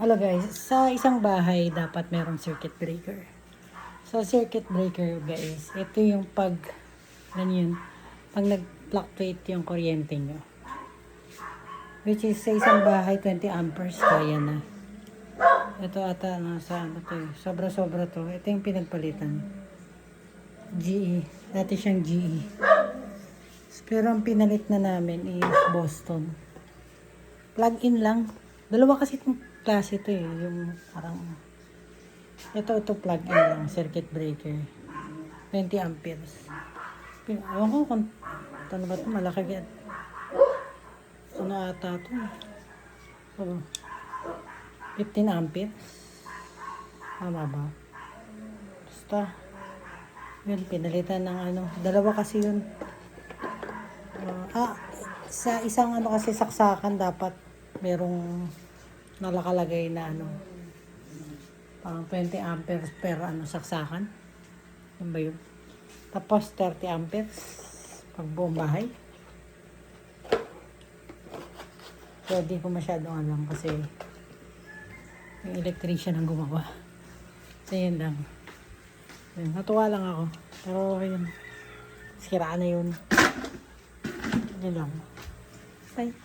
Hello guys, sa isang bahay dapat merong circuit breaker. So circuit breaker guys, ito yung pag ganyan, pag nag-fluctuate yung kuryente nyo. Which is sa isang bahay 20 amperes kaya na. Ito ata nasa ano to, sobra-sobra to. Ito yung pinagpalitan. GE, dati siyang GE. Pero ang pinalit na namin is Boston. Plug-in lang. Dalawa kasi itong klase ito eh. Yung parang ito plug-in lang. Circuit breaker. 20 amperes. Ewan ko kung ano ba ito. Malaki yan. Ano ata ito eh. So, 15 amperes. Tama ba? Basta. Yun, pinalitan ng ano. Dalawa kasi yun. Sa isang ano kasi saksakan dapat merong nalakalagay na ano parang 20 amperes per ano saksakan. Yan ba yun? Tapos 30 amperes pag buong bahay. So di ko masyadong alam kasi yung electrician ang gumawa. So yun lang. Yun, natuwa lang ako. Pero yun, sira na yun. Yun lang. Bye.